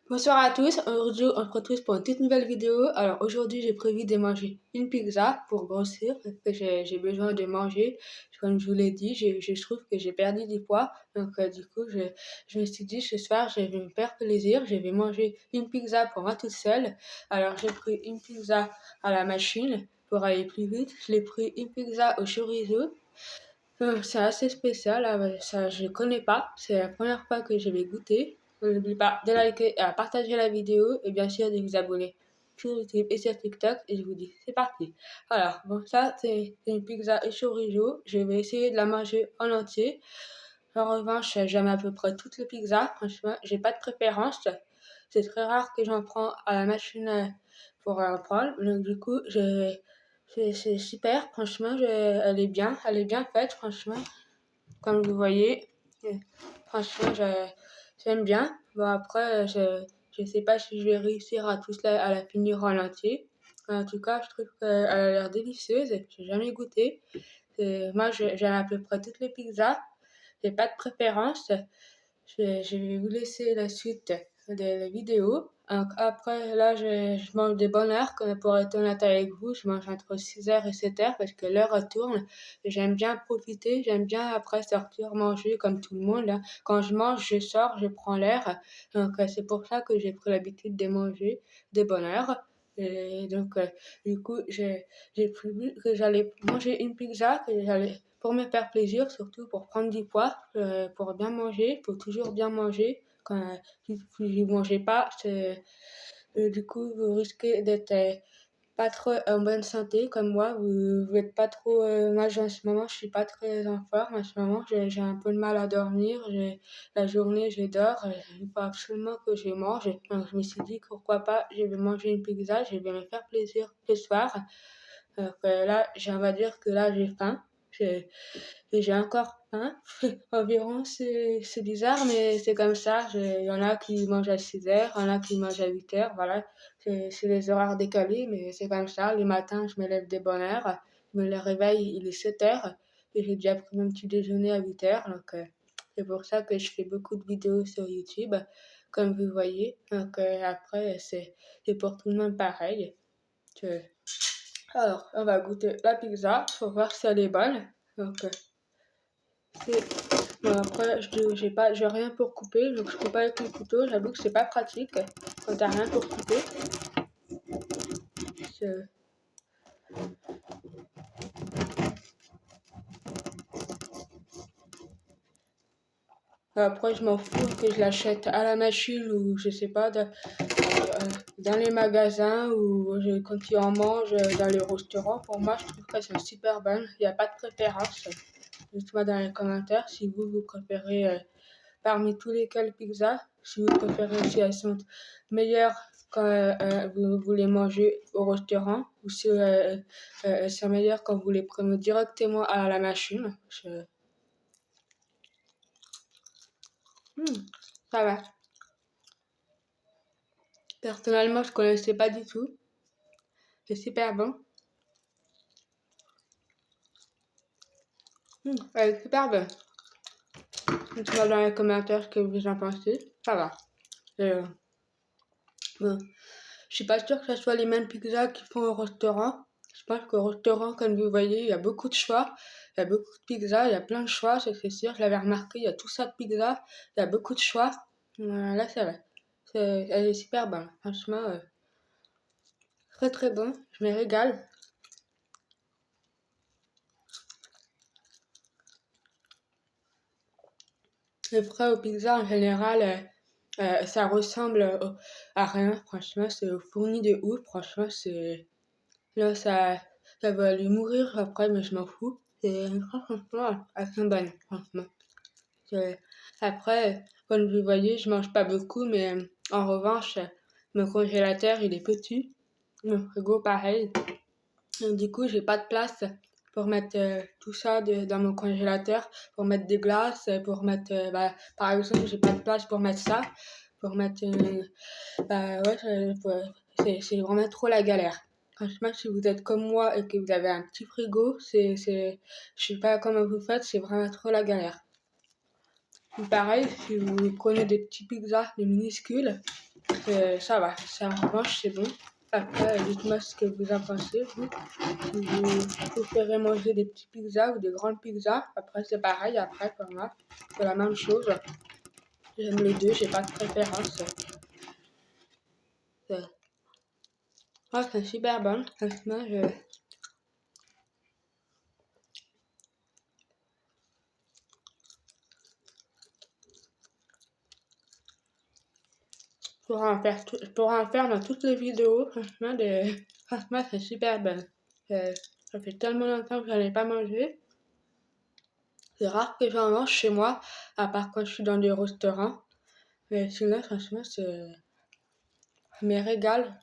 Bonsoir à tous, aujourd'hui on se retrouve pour une toute nouvelle vidéo. Alors aujourd'hui j'ai prévu de manger une pizza pour grossir parce que j'ai besoin de manger. Comme je vous l'ai dit, je trouve que j'ai perdu du poids. Donc du coup je me suis dit ce soir je vais me faire plaisir, je vais manger une pizza pour moi toute seule. Alors j'ai pris une pizza à la machine pour aller plus vite. Je l'ai pris une pizza au chorizo. C'est assez spécial, ça je connais pas, c'est la première fois que je vais goûter. N'oubliez pas de liker et à partager la vidéo et bien sûr de vous abonner sur YouTube et sur TikTok et je vous dis c'est parti. Alors bon ça c'est une pizza et chorizo, je vais essayer de la manger en entier. En revanche j'aime à peu près toutes les pizzas, franchement j'ai pas de préférence. C'est très rare que j'en prends à la machine pour en prendre, donc du coup c'est super, franchement, elle est bien faite, franchement, comme vous voyez. Et franchement, j'aime bien. Bon, après, je sais pas si je vais réussir à la finir en entier. En tout cas, je trouve qu'elle a l'air délicieuse. J'ai jamais goûté. Moi, j'aime à peu près toutes les pizzas. J'ai pas de préférence. Je vais vous laisser la suite de la vidéo. Donc, après, là, je mange des bonnes heures. Pour être honnête avec vous, je mange entre 6 heures et 7 heures parce que l'heure tourne. J'aime bien profiter. J'aime bien après sortir manger comme tout le monde, là. Quand je mange, je sors, je prends l'air. Donc, c'est pour ça que j'ai pris l'habitude de manger des bonnes heures. Et donc, du coup, j'ai prévu que j'allais manger une pizza, que j'allais pour me faire plaisir, surtout pour prendre du poids, pour bien manger, pour toujours bien manger. Si vous ne mangez pas, du coup, vous risquez d'être pas trop en bonne santé comme moi. Vous êtes pas trop. Moi, en ce moment, je suis pas très en forme. En ce moment, j'ai un peu de mal à dormir. La journée, je dors. Il faut absolument que je mange. Donc, je me suis dit, pourquoi pas, je vais manger une pizza, je vais me faire plaisir ce soir. Donc là, on va dire que là, j'ai faim. J'ai j'ai encore faim. Environ, c'est bizarre, mais c'est comme ça. Il y en a qui mangent à 6 heures, il y en a qui mangent à 8 heures. Voilà, c'est les horaires décalés, mais c'est comme ça. Le matin, je me lève de bonne heure. Je me réveille, il est 7 heures. Et j'ai déjà pris mon petit déjeuner à 8 heures. Donc, c'est pour ça que je fais beaucoup de vidéos sur YouTube, comme vous voyez. Donc, après, c'est pour tout le monde pareil. Je- Alors, on va goûter la pizza pour voir si elle est bonne. Donc, bon, après, j'ai rien pour couper, donc je coupe pas avec mon couteau. J'avoue que c'est pas pratique quand t'as rien pour couper. C'est- Après, je m'en fous que je l'achète à la machine ou je sais pas, dans les magasins ou quand tu en manges dans les restaurants. Pour moi, je trouve que c'est super bon. Il n'y a pas de préférence. Dites-moi dans les commentaires si vous préférez parmi tous lesquels pizzas, si vous préférez si elles sont meilleures quand vous les mangez au restaurant ou si elles sont meilleures quand vous les prenez directement à la machine. Hmm, ça va. Personnellement, je connaissais pas du tout. C'est super bon. Elle est super bonne. Dites-moi dans les commentaires ce que vous en pensez. Ça va. Euh, bon. Je suis pas sûre que ce soit les mêmes pizzas qu'ils font au restaurant. Je pense qu'au restaurant, comme vous voyez, il y a beaucoup de choix. Il y a beaucoup de pizzas, il y a plein de choix, c'est sûr. Je l'avais remarqué, il y a tout ça de pizzas. Il y a beaucoup de choix. Là, ça va. Elle est super bonne. Franchement, très très bon. Je me régale. Les frais aux pizzas, en général, ça ressemble à rien. Franchement, c'est fourni de ouf. Franchement, c'est... Là, ça va aller mourir après, mais je m'en fous. C'est franchement, elles sont bonnes, franchement. C'est- Après, comme vous voyez, je mange pas beaucoup, mais en revanche, mon congélateur, il est petit. Mon frigo, pareil. Donc, du coup, j'ai pas de place pour mettre tout ça dans mon congélateur, pour mettre des glaces, pour mettre, par exemple, j'ai pas de place pour mettre ça, pour mettre, ouais, c'est vraiment trop la galère. Franchement, si vous êtes comme moi et que vous avez un petit frigo, je sais pas comment vous faites, c'est vraiment trop la galère. Pareil, si vous prenez des petits pizzas, des minuscules, ça va, ça mange, c'est bon. Après, dites-moi ce que vous en pensez, vous. Si vous préférez manger des petits pizzas ou des grandes pizzas, après c'est pareil, après pour moi, c'est la même chose. J'aime les deux, j'ai pas de préférence. C'est c'est super bon, franchement, je pourrais en faire dans toutes les vidéos, franchement c'est super bon. Ça fait tellement longtemps que j'en ai pas mangé. C'est rare que j'en mange chez moi, à part quand je suis dans des restaurants. Mais sinon, franchement, ça me régale.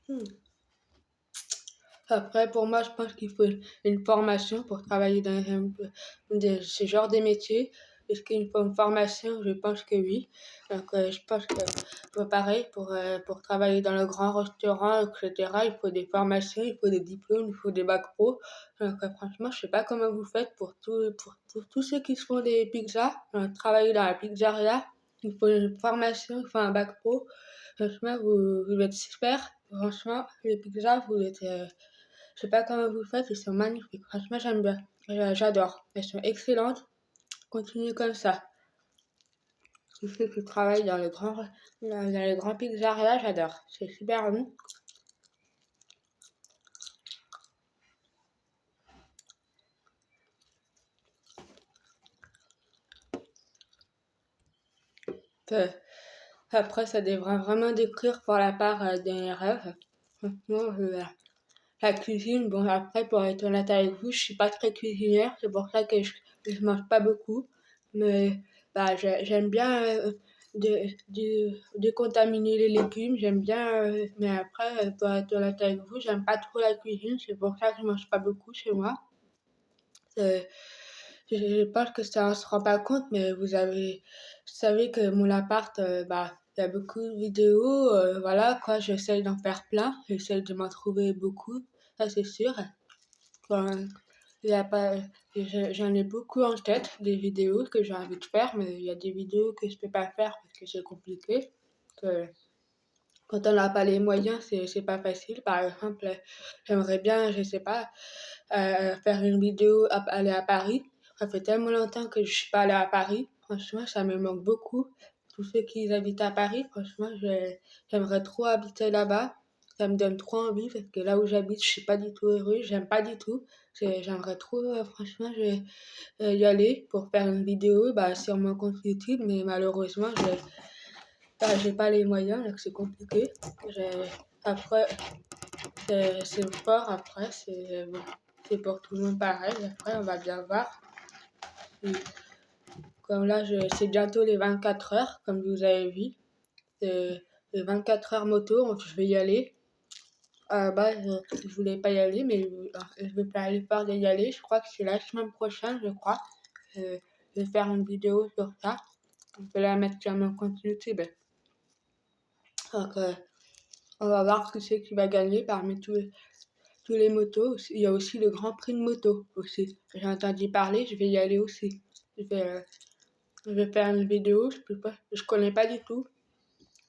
Hmm. Après, pour moi, je pense qu'il faut une formation pour travailler dans ce genre de métier. Est-ce qu'il faut une formation? Je pense que oui. Donc, je pense que pareil, pour travailler dans le grand restaurant, etc., il faut des formations, il faut des diplômes, il faut des bacs pro. Donc, franchement, je sais pas comment vous faites pour tous ceux qui se font des pizzas, travailler dans la pizzeria. Il faut une formation, il faut un bac pro. Franchement, vous êtes super. Franchement, les pizzas, vous êtes, je sais pas comment vous faites, ils sont magnifiques. Franchement, j'aime bien. J'adore. Elles sont excellentes. Continuez comme ça. Tous ceux qui travaillent dans les grands pizzerias, j'adore. C'est super bon. Euh, Après, ça devrait vraiment décrire pour la part des rêves. Franchement, la cuisine, bon, après, pour être honnête avec vous, je suis pas très cuisinière. C'est pour ça que je mange pas beaucoup. Mais bah, j'aime bien décontaminer les légumes. J'aime bien, mais après, pour être honnête avec vous, j'aime pas trop la cuisine. C'est pour ça que je mange pas beaucoup chez moi. Euh, je pense que ça on se rend pas compte, mais vous savez que mon appart, bah, il y a beaucoup de vidéos, voilà, quoi, j'essaie d'en faire plein, j'essaie de m'en trouver beaucoup, ça c'est sûr. Enfin, il y a pas, j'en ai beaucoup en tête, des vidéos que j'ai envie de faire, mais il y a des vidéos que je peux pas faire parce que c'est compliqué. Que quand on n'a pas les moyens, c'est pas facile. Par exemple, j'aimerais bien, je sais pas, faire une vidéo, aller à Paris. Ça fait tellement longtemps que je suis pas allée à Paris. Franchement, ça me manque beaucoup. Tous ceux qui habitent à Paris, franchement, j'aimerais trop habiter là-bas. Ça me donne trop envie parce que là où j'habite, je suis pas du tout heureuse. J'aime pas du tout. J'aimerais trop, franchement, y aller pour faire une vidéo bah, sur mon compte YouTube, mais malheureusement, j'ai pas les moyens, donc c'est compliqué. J'ai- Après, c'est le sport, après, bon, c'est pour tout le monde pareil. Après, on va bien voir. Et comme là, c'est bientôt les 24 heures, comme vous avez vu. C'est les 24 heures moto, je vais y aller. À la base, je voulais pas y aller, mais je vais pas aller faire d'y aller. Je crois que c'est la semaine prochaine, je crois. Je vais faire une vidéo sur ça. Je vais la mettre sur mon compte YouTube. Donc, on va voir qui c'est qui va gagner parmi tous les motos. Il y a aussi le Grand Prix de moto aussi. J'ai entendu parler, je vais y aller aussi. Je vais, euh, je vais faire une vidéo, je connais pas du tout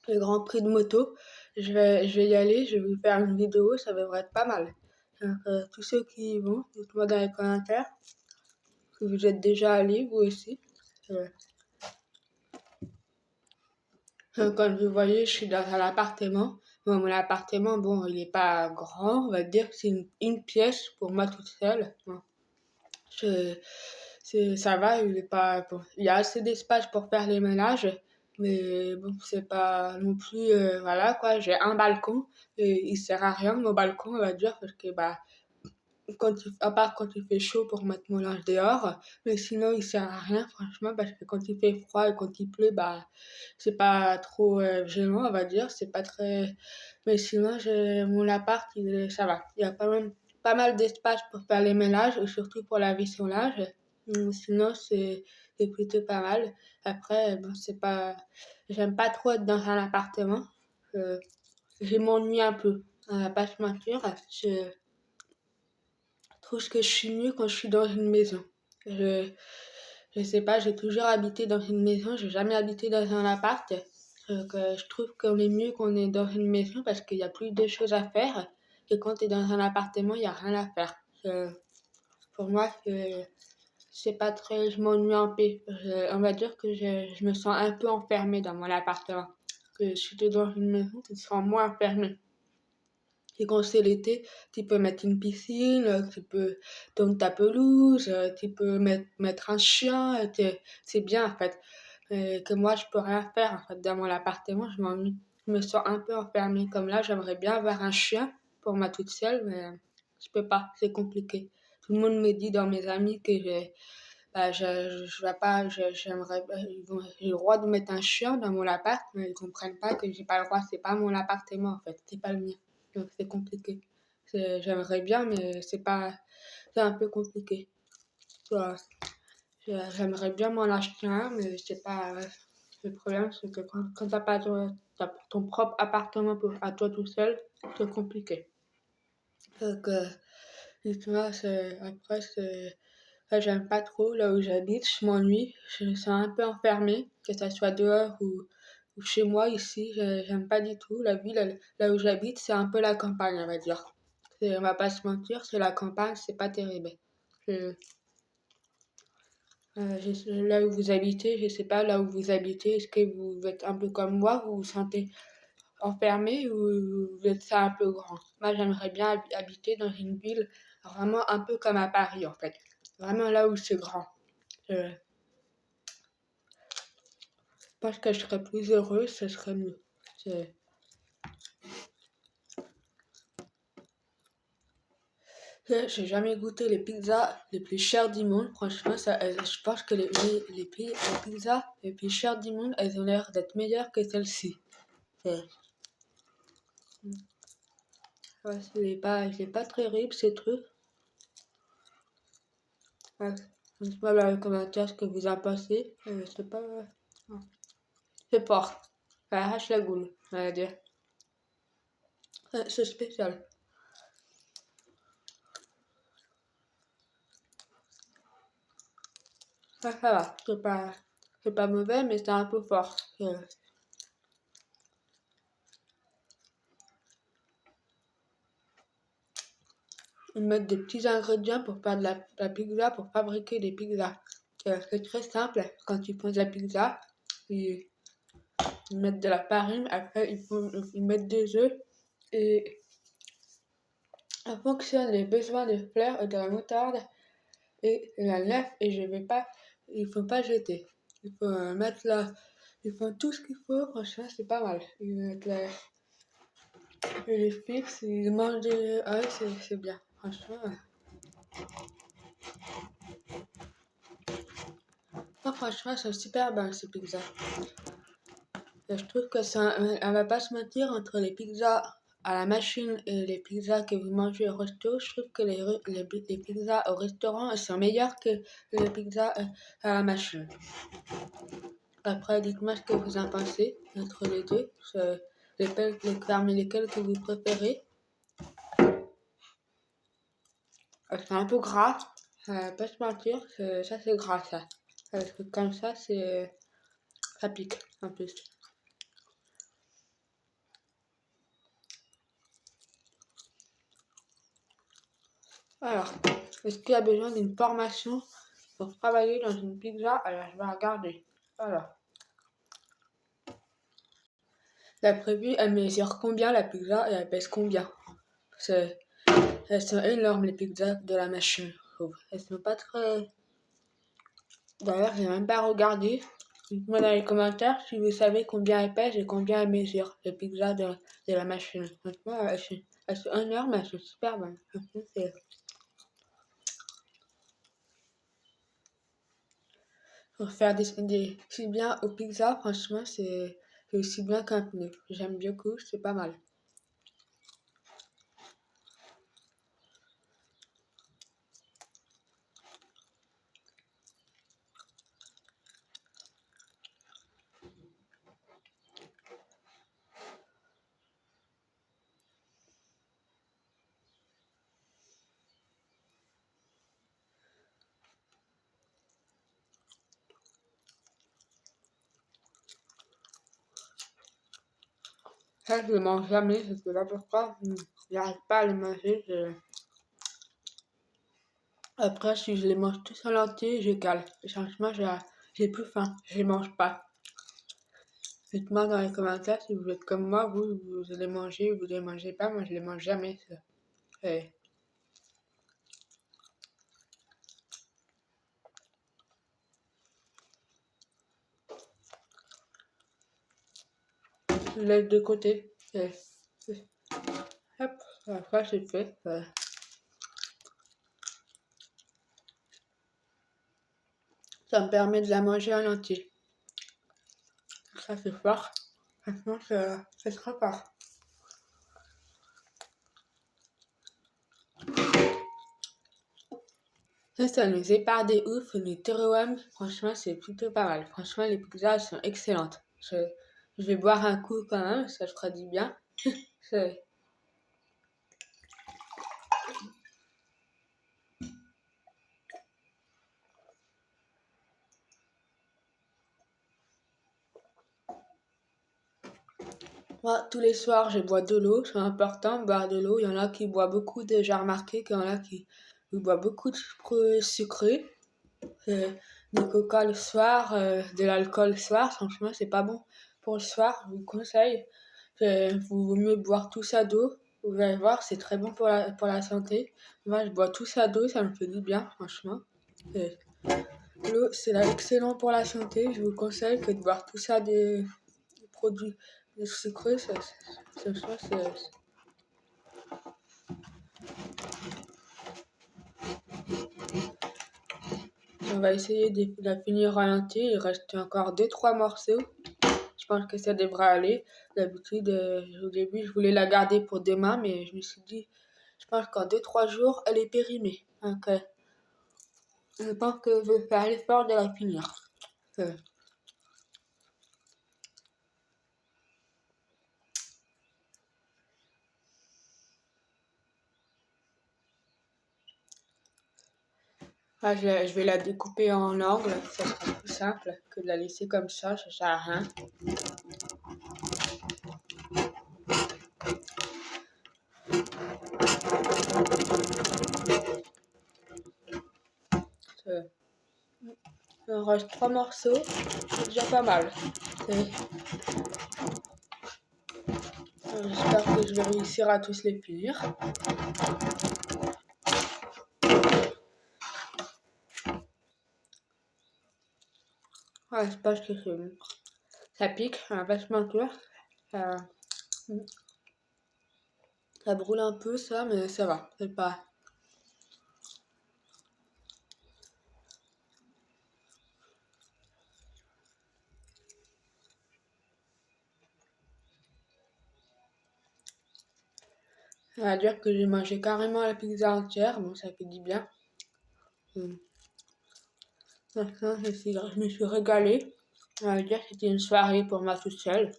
le Grand Prix de moto. Je vais y aller, je vais faire une vidéo, ça devrait être pas mal. Donc, tous ceux qui y vont, dites-moi dans les commentaires que vous êtes déjà allés, vous aussi. Euh, Comme vous voyez, je suis dans un appartement. Bon, mon appartement, bon, il est pas grand, on va dire que c'est une pièce pour moi toute seule. Bon, je, ça va, il est pas, bon, il y a assez d'espace pour faire les ménages, mais bon, c'est pas non plus, voilà quoi, j'ai un balcon, et il sert à rien, mon balcon, on va dire, parce que, bah, à part quand il fait chaud pour mettre mon linge dehors, mais sinon il sert à rien franchement parce que quand il fait froid et quand il pleut, bah c'est pas trop gênant on va dire, c'est pas très. Mais sinon mon appart ça va, il y a pas mal d'espace pour faire les ménages et surtout pour laver son linge. Sinon c'est plutôt pas mal. Après, bon, j'aime pas trop être dans un appartement. Je m'ennuie un peu. On va pas se mentir. Je trouve que je suis mieux quand je suis dans une maison. Je, je sais pas, j'ai toujours habité dans une maison, j'ai jamais habité dans un appart. Donc, je trouve qu'on est mieux qu'on est dans une maison parce qu'il y a plus de choses à faire. Et quand tu es dans un appartement, il n'y a rien à faire. Pour moi, c'est pas très, je m'ennuie un peu. On va dire que je me sens un peu enfermée dans mon appartement. Que si tu es dans une maison, tu te sens moins enfermée. Et quand c'est l'été, tu peux mettre une piscine, tu peux donner ta pelouse, tu peux mettre un chien, c'est bien en fait. Que moi, je peux rien faire en fait dans mon appartement, je m'ennuie. Je me sens un peu enfermée. Comme là, j'aimerais bien avoir un chien pour moi toute seule, mais je peux pas, c'est compliqué. Tout le monde me dit dans mes amis que je vais pas, j'ai le droit de mettre un chien dans mon appart, mais ils comprennent pas que j'ai pas le droit, c'est pas mon appartement en fait, c'est pas le mien. Donc c'est compliqué. J'aimerais bien, mais c'est un peu compliqué. Voilà. J'aimerais bien m'en acheter un, mais c'est pas, le problème c'est que quand t'as ton propre appartement à toi tout seul, c'est compliqué. Donc, dites-moi, après, j'aime pas trop là où j'habite, je m'ennuie, je me sens un peu enfermée, que ça soit dehors ou chez moi ici, j'aime pas du tout. La ville, là où j'habite, c'est un peu la campagne, on va dire. On va pas se mentir, c'est la campagne, c'est pas terrible. Je- Là où vous habitez, je sais pas, là où vous habitez, est-ce que vous êtes un peu comme moi, vous vous sentez enfermé ou vous êtes ça un peu grand? Moi, j'aimerais bien habiter dans une ville vraiment un peu comme à Paris, en fait. Vraiment là où c'est grand. Je pense que je serais plus heureuse, ce serait mieux. C'est- J'ai jamais goûté les pizzas les plus chères du monde. Franchement, je pense que les pizzas les plus chères du monde, elles ont l'air d'être meilleures que celles-ci. C'est ouais, c'est pas très riche ces trucs. Ouais. Dites-moi dans les commentaires ce que vous en pensez. C'est pas. Non. C'est fort. Ça arrache la goule, on va dire. C'est spécial. Ça va. C'est pas mauvais, mais c'est un peu fort. Ils mettent des petits ingrédients pour faire de la pizza, pour fabriquer des pizzas. C'est très simple. Quand tu fais de la pizza, ils, ils mettent de la farine, après ils mettent des œufs et en fonction des besoins de fleurs et de la moutarde et de la nef et je vais pas, il faut pas jeter. Il faut mettre là, ils font tout ce qu'il faut, franchement c'est pas mal. Ils mettent les fixes, ils mangent des... Ah ouais, c'est bien, franchement. Oh, franchement, c'est super bon ces pizzas. Je trouve que on va pas se mentir, entre les pizzas à la machine et les pizzas que vous mangez au resto, je trouve que les pizzas au restaurant elles sont meilleures que les pizzas à la machine. Après, dites-moi ce que vous en pensez entre les deux, parmi lesquels que vous préférez. C'est un peu gras, pas se mentir, ça c'est gras ça. Parce que comme ça pique en plus. Alors, est-ce qu'il y a besoin d'une formation pour travailler dans une pizza? Alors, je vais regarder. Alors, d'après lui, elle mesure combien la pizza et elle pèse combien? C'est, Elles sont énormes les pizzas de la machine, je trouve. Elles sont pas très. D'ailleurs, j'ai même pas regardé. Dites-moi dans les commentaires si vous savez combien elles pèsent et combien elles mesurent les pizzas de la machine. Franchement, elles sont énormes, elles sont super bonnes. Pour faire si bien aux pizzas, franchement, c'est aussi bien qu'un pneu. J'aime beaucoup, c'est pas mal. Ça, je le mange jamais, je sais pas pourquoi. J'arrive pas à le manger. Après, si je les mange tous en entier, je cale. Et franchement, j'ai plus faim, je les mange pas. Dites-moi dans les commentaires si vous êtes comme moi, vous les mangez ou vous les mangez pas. Moi, je les mange jamais. Ça. Et je laisse de côté. Hop, après, c'est fait. Ça me permet de la manger en entier. Ça, c'est fort. Franchement, c'est très fort. Ça nous épare des ouf, les Terouam, franchement, c'est plutôt pas mal. Franchement, les pizzas sont excellentes. Je vais boire un coup quand même, ça je ferai du bien. C'est- Moi, tous les soirs, je bois de l'eau, c'est important de boire de l'eau. Il y en a qui boivent beaucoup de, j'ai remarqué qu'il y en a qui boivent beaucoup de sucré. Euh, du coca le soir, de l'alcool le soir, franchement, c'est pas bon pour le soir, je vous conseille. Vous vaut mieux boire tout ça d'eau. Vous allez voir, c'est très bon pour la santé. Moi, je bois tout ça d'eau, ça me fait du bien, franchement. Euh, L'eau, c'est là excellent pour la santé. Je vous conseille que de boire tout ça des produits des sucrés, ça, on va essayer de la finir à l'entier. Il reste encore deux trois morceaux. Je pense que ça devrait aller. D'habitude, au début, je voulais la garder pour demain, mais je me suis dit, je pense qu'en deux trois jours, elle est périmée. Donc, je pense que je vais faire l'effort de la finir. Euh, je vais la découper en angles, ça sera plus simple que de la laisser comme ça sert à rien. Euh, Il me reste trois morceaux, c'est déjà pas mal. J'espère que je vais réussir à tous les finir. Ouais, je pense que ça pique, on va pas se mentir. Ça, ça brûle un peu ça, mais ça va. C'est pas. On va dire que j'ai mangé carrément la pizza entière, bon ça fait du bien. Maintenant, je me suis régalée. On va dire que c'était une soirée pour moi toute seule.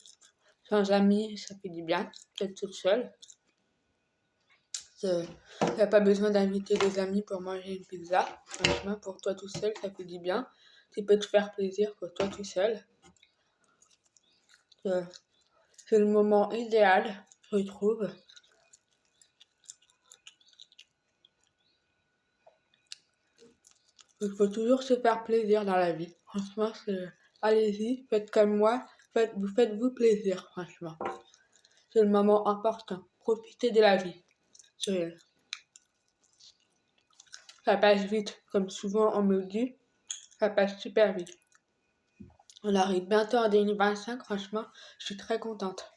Sans amis, ça fait du bien d'être toute seule. Il n'y a pas besoin d'inviter des amis pour manger une pizza. Franchement, pour toi tout seul, ça fait du bien. Tu peux te faire plaisir pour toi tout seul. Euh, C'est le moment idéal, je trouve. Il faut toujours se faire plaisir dans la vie. Franchement, allez-y, faites comme moi. Faites-vous plaisir, franchement. C'est le moment important. Profitez de la vie. Ça passe vite, comme souvent on me dit. Ça passe super vite. On arrive bientôt en 2025, franchement, je suis très contente.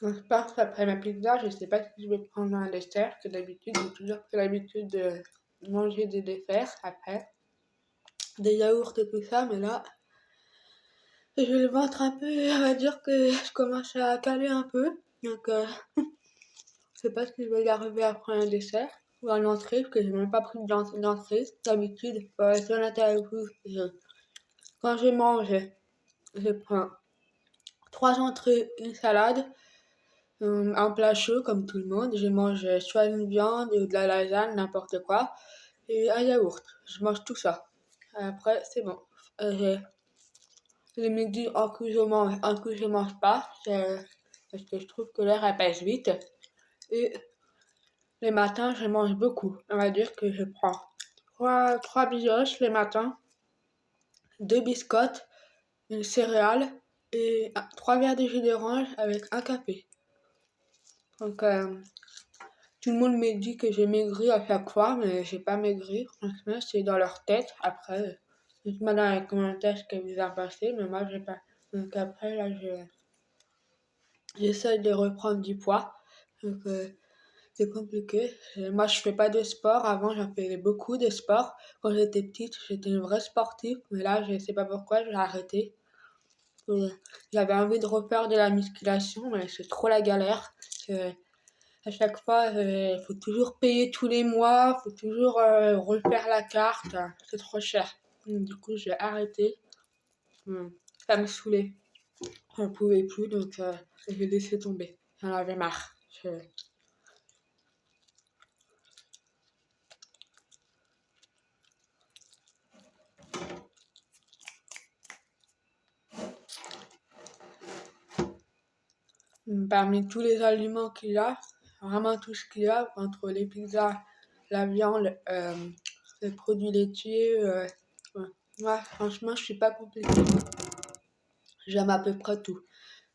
Donc, je pense après ma pizza, je sais pas si je vais prendre un dessert, que d'habitude, j'ai toujours pris l'habitude de manger des desserts après. Des yaourts et tout ça, mais là, j'ai le ventre un peu, on va dire que je commence à caler un peu. Donc, je sais pas si je vais y arriver à prendre un dessert ou un entrée, parce que j'ai même pas pris d'entrée. D'habitude, pour être honnête avec vous, quand je mange, je prends 3 entrées, une salade, un plat chaud comme tout le monde. Je mange soit une viande ou de la lasagne, n'importe quoi, et un yaourt. Je mange tout ça. Après, c'est bon. Euh, le midi, un coup je mange pas, parce que je trouve que l'heure elle passe vite. Et les matins, je mange beaucoup. On va dire que je prends trois brioches les matins, deux biscottes, une céréale et 3 verres de jus d'orange avec un café. Donc, tout le monde me dit que j'ai maigri à chaque fois, mais j'ai pas maigri. Franchement, c'est dans leur tête. Après, dites-moi dans les commentaires ce que vous en pensez, mais moi, j'ai pas. Donc après, là, j'essaie de reprendre du poids. Donc, c'est compliqué. Moi, je fais pas de sport. Avant, j'en faisais beaucoup de sport. Quand j'étais petite, j'étais une vraie sportive. Mais là, je sais pas pourquoi, j'ai arrêté. J'avais envie de refaire de la musculation, mais c'est trop la galère. À chaque fois, il faut toujours payer tous les mois, faut toujours refaire la carte, c'est trop cher. Du coup, j'ai arrêté. Hum, Ça me saoulait. J'en pouvais plus, donc j'ai laissé tomber. J'en avais marre. Parmi tous les aliments qu'il y a, vraiment tout ce qu'il y a, entre les pizzas, la viande, les produits laitiers, ouais. Ouais, franchement, je suis pas compliquée. J'aime à peu près tout.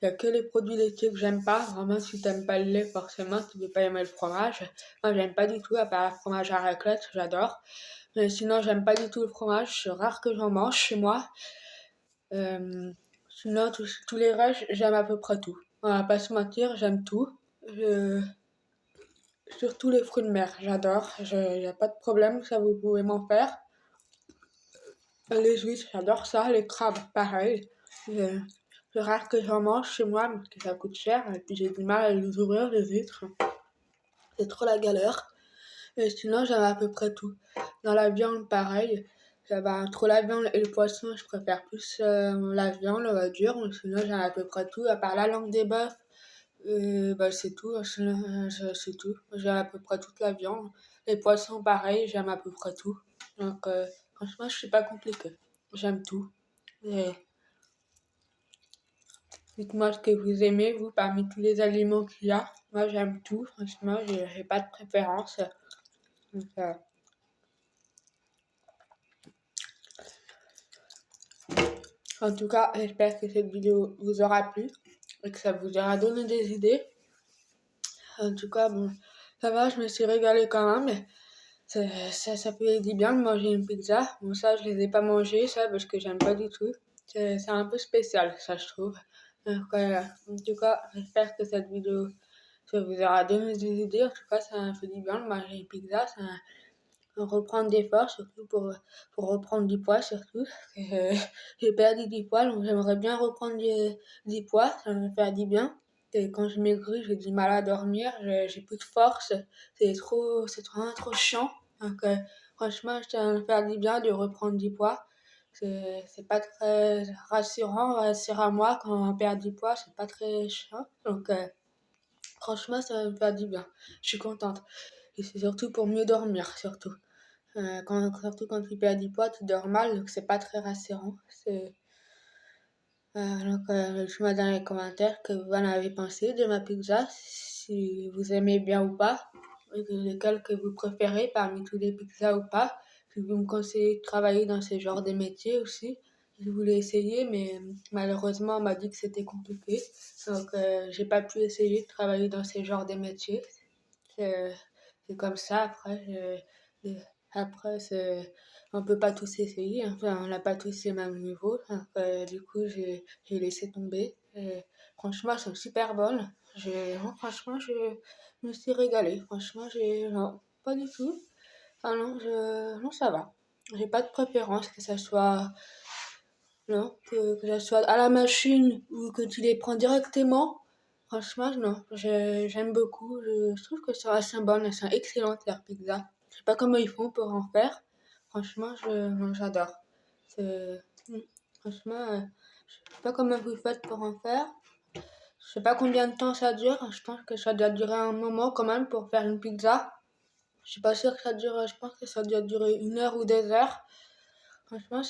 Il y a que les produits laitiers que j'aime pas. Vraiment, si t'aimes pas le lait, forcément, tu peux pas aimer le fromage. Moi, j'aime pas du tout, à part le fromage à raclette, j'adore. Mais sinon, j'aime pas du tout le fromage. C'est rare que j'en mange chez moi. Sinon, tous les restes, j'aime à peu près tout. On va pas se mentir, j'aime tout. Je- Surtout les fruits de mer, j'adore. Y a pas de problème, ça vous pouvez m'en faire. Les huîtres, j'adore ça. Les crabes, pareil. Euh, C'est rare que j'en mange chez moi parce que ça coûte cher et puis j'ai du mal à les ouvrir les huîtres. C'est trop la galère. Et sinon, j'aime à peu près tout. Dans la viande, pareil. Entre la viande et le poisson, je préfère plus la viande, on va dire. Sinon, j'aime à peu près tout. À part la langue des bœufs, c'est tout. Sinon, c'est tout. J'aime à peu près toute la viande. Les poissons, pareil, j'aime à peu près tout. Donc, franchement, je suis pas compliquée. J'aime tout. Et dites-moi ce que vous aimez, vous, parmi tous les aliments qu'il y a. Moi, j'aime tout. Franchement, j'ai pas de préférence. Donc, en tout cas, j'espère que cette vidéo vous aura plu et que ça vous aura donné des idées. En tout cas, bon, ça va, je me suis régalée quand même. Ça fait du bien de manger une pizza. Bon, ça, je les ai pas mangées, ça, parce que j'aime pas du tout. C'est un peu spécial, ça, je trouve. Donc, en tout cas, j'espère que cette vidéo, ça vous aura donné des idées. En tout cas, ça m'a fait du bien de manger une pizza. Ça reprendre des forces, surtout pour reprendre du poids, surtout. Euh, j'ai perdu du poids, donc j'aimerais bien reprendre du poids, ça me fait du bien. Et quand je maigris, j'ai du mal à dormir, j'ai plus de force, c'est vraiment trop chiant. Donc, franchement, ça me fait du bien de reprendre du poids. C'est pas très rassurant moi quand on perd du poids, c'est pas très chiant. Donc, franchement, ça me fait du bien. Je suis contente. Et c'est surtout pour mieux dormir, surtout. Surtout quand tu perds du poids, tu dors mal, donc c'est pas très rassurant. Dites-moi dans les commentaires que vous en avez pensé de ma pizza, si vous aimez bien ou pas, et lequel que vous préférez parmi tous les pizzas ou pas. Si vous me conseillez de travailler dans ce genre de métier aussi, je voulais essayer, mais malheureusement, on m'a dit que c'était compliqué. Donc, j'ai pas pu essayer de travailler dans ce genre de métier. C'est c'est comme ça, après, on peut pas tous essayer, hein. Enfin, on n'a pas tous les mêmes niveaux. Donc, du coup, j'ai laissé tomber. Franchement, elles sont super bonnes. Non, franchement, je me suis régalée. Franchement, non, pas du tout. Ah non, non, ça va. J'ai pas de préférence, que ça soit, non, que ça soit à la machine ou que tu les prends directement. Franchement, non, j'aime beaucoup. Je trouve que c'est assez bonne, elles sont excellentes, leurs pizzas. Je sais pas comment ils font pour en faire. Franchement, non, j'adore. C'est- Franchement, Je sais pas comment vous faites pour en faire. Je sais pas combien de temps ça dure. Je pense que ça doit durer un moment quand même pour faire une pizza. Je suis pas sûre que ça dure. Je pense que ça doit durer 1 heure ou 2 heures. Franchement,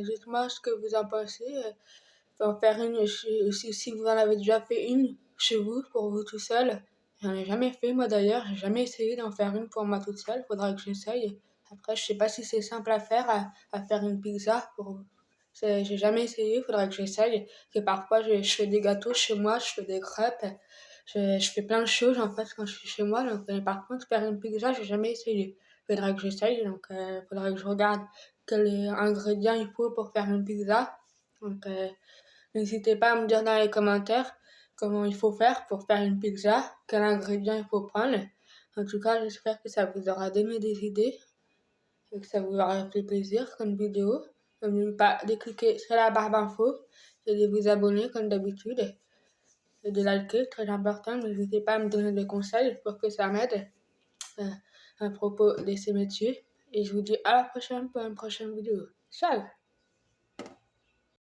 dites-moi ce que vous en pensez. En faire une, si vous en avez déjà fait une chez vous, pour vous tout seul. J'en ai jamais fait, moi d'ailleurs. J'ai jamais essayé d'en faire une pour moi toute seule. Faudrait que j'essaye. Après, je sais pas si c'est simple à faire, à faire une pizza. J'ai jamais essayé, faudrait que j'essaye. Que parfois, je fais des gâteaux chez moi, je fais des crêpes. Je fais plein de choses en fait quand je suis chez moi. Donc, par contre, faire une pizza, j'ai jamais essayé. Faudrait que j'essaye. Donc, faudrait que je regarde quels ingrédients il faut pour faire une pizza. Donc, n'hésitez pas à me dire dans les commentaires comment il faut faire pour faire une pizza, quels ingrédients il faut prendre. En tout cas, j'espère que ça vous aura donné des idées et que ça vous aura fait plaisir comme vidéo. N'oubliez pas de cliquer sur la barre d'infos et de vous abonner comme d'habitude et de liker, très important. N'hésitez pas à me donner des conseils pour que ça m'aide euh, à propos de ces métiers. Et je vous dis à la prochaine pour une prochaine vidéo. Ciao!